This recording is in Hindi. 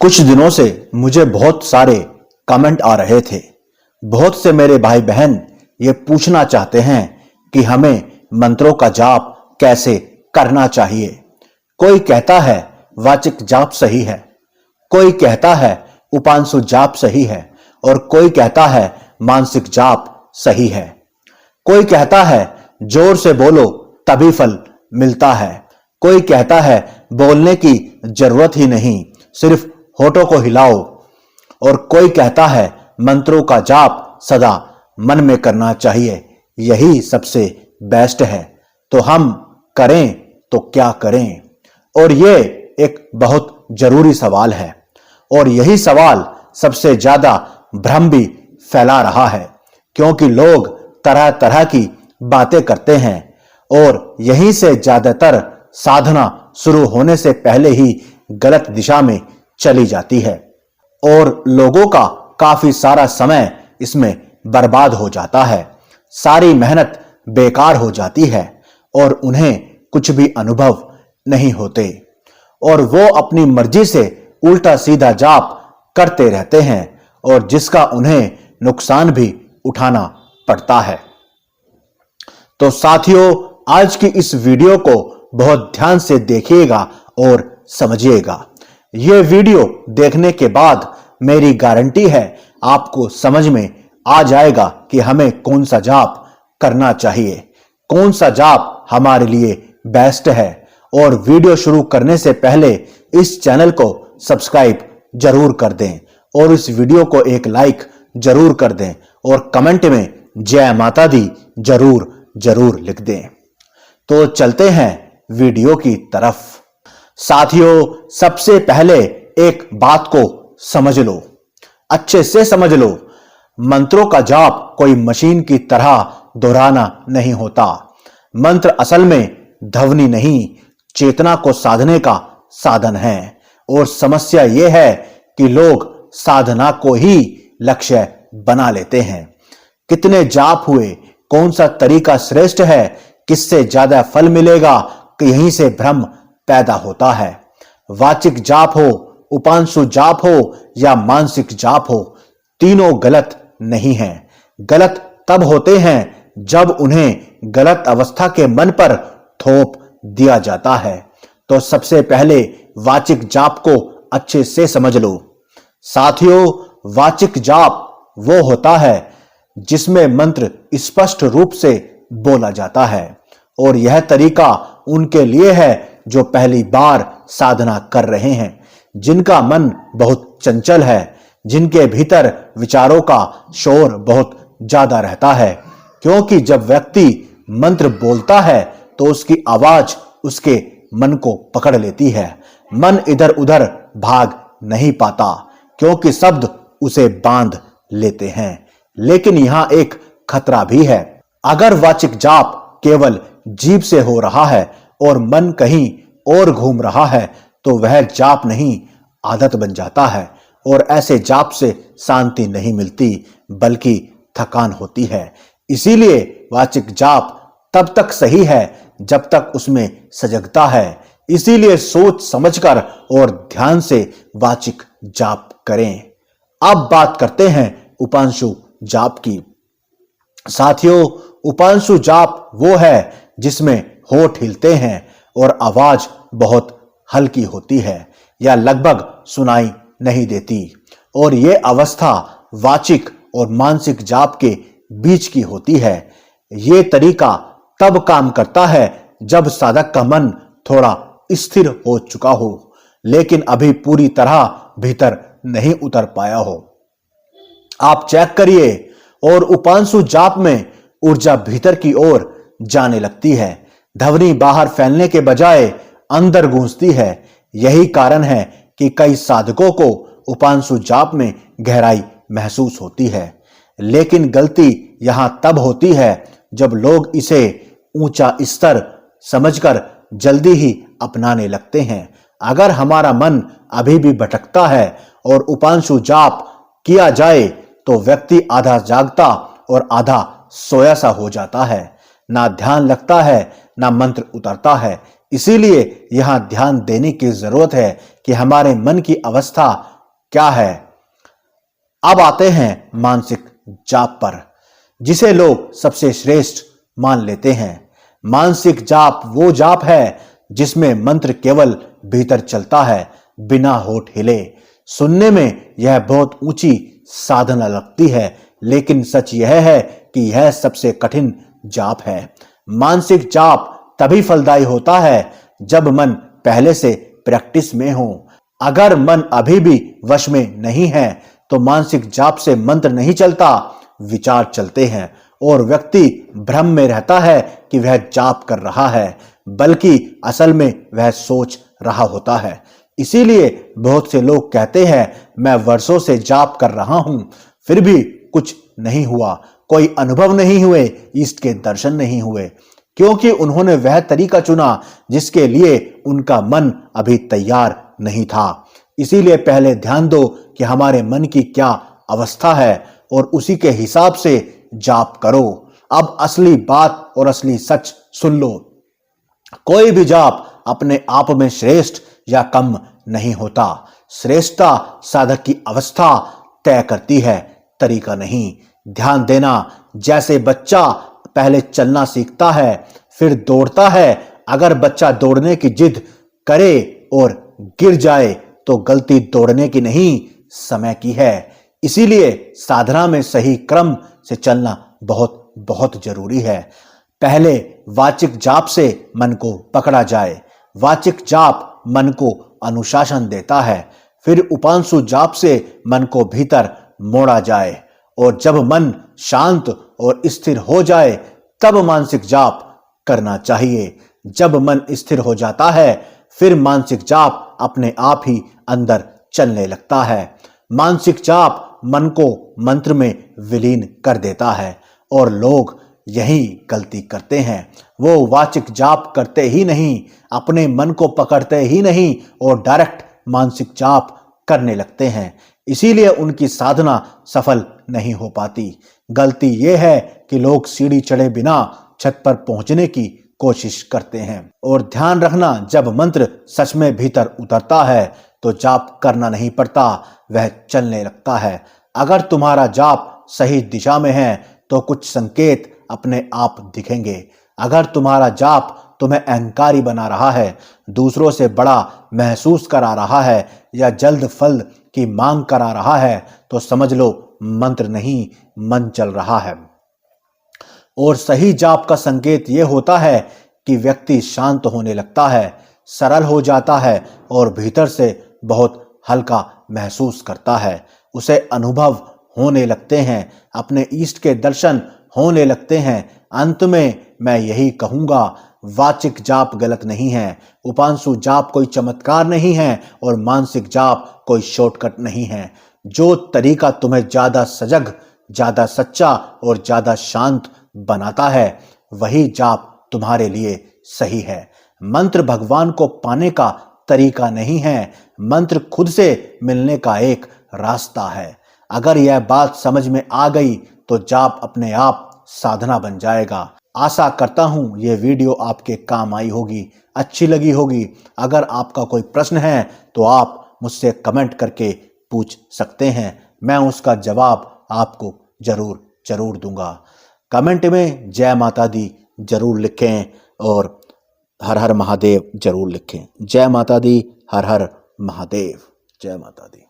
कुछ दिनों से मुझे बहुत सारे कमेंट आ रहे थे। बहुत से मेरे भाई बहन ये पूछना चाहते हैं कि हमें मंत्रों का जाप कैसे करना चाहिए। कोई कहता है वाचिक जाप सही है, कोई कहता है उपांशु जाप सही है और कोई कहता है मानसिक जाप सही है। कोई कहता है जोर से बोलो तभी फल मिलता है, कोई कहता है बोलने की जरूरत ही नहीं, सिर्फ होठों को हिलाओ, और कोई कहता है मंत्रों का जाप सदा मन में करना चाहिए, यही सबसे बेस्ट है। तो हम करें तो क्या करें? और ये एक बहुत जरूरी सवाल है और यही सवाल सबसे ज्यादा भ्रम भी फैला रहा है, क्योंकि लोग तरह तरह की बातें करते हैं और यहीं से ज्यादातर साधना शुरू होने से पहले ही गलत दिशा में चली जाती है और लोगों का काफी सारा समय इसमें बर्बाद हो जाता है। सारी मेहनत बेकार हो जाती है और उन्हें कुछ भी अनुभव नहीं होते और वो अपनी मर्जी से उल्टा सीधा जाप करते रहते हैं और जिसका उन्हें नुकसान भी उठाना पड़ता है। तो साथियों, आज की इस वीडियो को बहुत ध्यान से देखिएगा और समझिएगा। यह वीडियो देखने के बाद मेरी गारंटी है आपको समझ में आ जाएगा कि हमें कौन सा जाप करना चाहिए, कौन सा जाप हमारे लिए बेस्ट है। और वीडियो शुरू करने से पहले इस चैनल को सब्सक्राइब जरूर कर दें और इस वीडियो को एक लाइक जरूर कर दें और कमेंट में जय माता दी जरूर जरूर लिख दें। तो चलते हैं वीडियो की तरफ। साथियों, सबसे पहले एक बात को समझ लो, अच्छे से समझ लो। मंत्रों का जाप कोई मशीन की तरह दोहराना नहीं होता। मंत्र असल में ध्वनि नहीं, चेतना को साधने का साधन है। और समस्या यह है कि लोग साधना को ही लक्ष्य बना लेते हैं। कितने जाप हुए, कौन सा तरीका श्रेष्ठ है, किससे ज्यादा फल मिलेगा, कि यहीं से भ्रम पैदा होता है। वाचिक जाप हो, उपांशु जाप हो या मानसिक जाप हो, तीनों गलत नहीं हैं। गलत तब होते हैं जब उन्हें गलत अवस्था के मन पर थोप दिया जाता है। तो सबसे पहले वाचिक जाप को अच्छे से समझ लो। साथियों, वाचिक जाप वो होता है जिसमें मंत्र स्पष्ट रूप से बोला जाता है और यह तरीका उनके लिए है जो पहली बार साधना कर रहे हैं, जिनका मन बहुत चंचल है, जिनके भीतर विचारों का शोर बहुत ज्यादा रहता है। क्योंकि जब व्यक्ति मंत्र बोलता है तो उसकी आवाज उसके मन को पकड़ लेती है। मन इधर उधर भाग नहीं पाता क्योंकि शब्द उसे बांध लेते हैं। लेकिन यहां एक खतरा भी है। अगर वाचिक जाप केवल जीभ से हो रहा है और मन कहीं और घूम रहा है तो वह जाप नहीं, आदत बन जाता है और ऐसे जाप से शांति नहीं मिलती बल्कि थकान होती है। इसीलिए वाचिक जाप तब तक सही है जब तक उसमें सजगता है। इसीलिए सोच समझकर और ध्यान से वाचिक जाप करें। अब बात करते हैं उपांशु जाप की। साथियों, उपांशु जाप वो है जिसमें होठ हिलते हैं और आवाज बहुत हल्की होती है या लगभग सुनाई नहीं देती, और ये अवस्था वाचिक और मानसिक जाप के बीच की होती है। ये तरीका तब काम करता है जब साधक का मन थोड़ा स्थिर हो चुका हो लेकिन अभी पूरी तरह भीतर नहीं उतर पाया हो। आप चेक करिए और उपांशु जाप में ऊर्जा भीतर की ओर जाने लगती है, ध्वनि बाहर फैलने के बजाय अंदर गूंजती है। यही कारण है कि कई साधकों को उपांशु जाप में गहराई महसूस होती है। लेकिन गलती यहां तब होती है जब लोग इसे ऊंचा स्तर समझकर जल्दी ही अपनाने लगते हैं। अगर हमारा मन अभी भी भटकता है और उपांशु जाप किया जाए तो व्यक्ति आधा जागता और आधा सोया सा हो जाता है। ना ध्यान लगता है, ना मंत्र उतरता है। इसीलिए यहां ध्यान देने की जरूरत है कि हमारे मन की अवस्था क्या है। अब आते हैं मानसिक जाप पर, जिसे लोग सबसे श्रेष्ठ मान लेते हैं। मानसिक जाप वो जाप है जिसमें मंत्र केवल भीतर चलता है, बिना होठ हिले। सुनने में यह बहुत ऊंची साधना लगती है, लेकिन सच यह है कि यह सबसे कठिन जाप है। मानसिक जाप तभी फलदायी होता है जब मन पहले से प्रैक्टिस में हो। अगर मन अभी भी वश में नहीं है तो मानसिक जाप से मंत्र नहीं चलता, विचार चलते हैं और व्यक्ति भ्रम में रहता है कि वह जाप कर रहा है, बल्कि असल में वह सोच रहा होता है। इसीलिए बहुत से लोग कहते हैं, मैं वर्षों से जाप कर रहा हूं, फिर भी कुछ नहीं हुआ, कोई अनुभव नहीं हुए, इष्ट के दर्शन नहीं हुए, क्योंकि उन्होंने वह तरीका चुना जिसके लिए उनका मन अभी तैयार नहीं था। इसीलिए पहले ध्यान दो कि हमारे मन की क्या अवस्था है और उसी के हिसाब से जाप करो। अब असली बात और असली सच सुन लो। कोई भी जाप अपने आप में श्रेष्ठ या कम नहीं होता। श्रेष्ठता साधक की अवस्था तय करती है, तरीका नहीं। ध्यान देना, जैसे बच्चा पहले चलना सीखता है, फिर दौड़ता है। अगर बच्चा दौड़ने की जिद करे और गिर जाए तो गलती दौड़ने की नहीं, समय की है। इसीलिए साधना में सही क्रम से चलना बहुत बहुत जरूरी है। पहले वाचिक जाप से मन को पकड़ा जाए। वाचिक जाप मन को अनुशासन देता है। फिर उपांशु जाप से मन को भीतर मोड़ा जाए, और जब मन शांत और स्थिर हो जाए तब मानसिक जाप करना चाहिए। जब मन स्थिर हो जाता है फिर मानसिक जाप अपने आप ही अंदर चलने लगता है। मानसिक जाप मन को मंत्र में विलीन कर देता है, और लोग यही गलती करते हैं। वो वाचिक जाप करते ही नहीं, अपने मन को पकड़ते ही नहीं और डायरेक्ट मानसिक जाप करने लगते हैं। इसीलिए उनकी साधना सफल नहीं हो पाती। गलती यह है कि लोग सीढ़ी चढ़े बिना छत पर पहुंचने की कोशिश करते हैं। और ध्यान रखना, जब मंत्र सच में भीतर उतरता है तो जाप करना नहीं पड़ता, वह चलने लगता है। अगर तुम्हारा जाप सही दिशा में है तो कुछ संकेत अपने आप दिखेंगे। अगर तुम्हारा जाप तुम्हें अहंकारी बना रहा है, दूसरों से बड़ा महसूस करा रहा है या जल्द फल की मांग करा रहा है, तो समझ लो मंत्र नहीं, मन चल रहा है। और सही जाप का संकेत यह होता है कि व्यक्ति शांत होने लगता है, सरल हो जाता है और भीतर से बहुत हल्का महसूस करता है। उसे अनुभव होने लगते हैं, अपने इष्ट के दर्शन होने लगते हैं। अंत में मैं यही कहूंगा, वाचिक जाप गलत नहीं है, उपांशु जाप कोई चमत्कार नहीं है, और मानसिक जाप कोई शॉर्टकट नहीं है। जो तरीका तुम्हें ज्यादा सजग, ज्यादा सच्चा और ज्यादा शांत बनाता है, वही जाप तुम्हारे लिए सही है। मंत्र भगवान को पाने का तरीका नहीं है, मंत्र खुद से मिलने का एक रास्ता है। अगर यह बात समझ में आ गई तो जाप अपने आप साधना बन जाएगा। आशा करता हूं ये वीडियो आपके काम आई होगी, अच्छी लगी होगी। अगर आपका कोई प्रश्न है तो आप मुझसे कमेंट करके पूछ सकते हैं, मैं उसका जवाब आपको जरूर दूंगा। कमेंट में जय माता दी जरूर लिखें और हर हर महादेव जरूर लिखें। जय माता दी, हर हर महादेव, जय माता दी।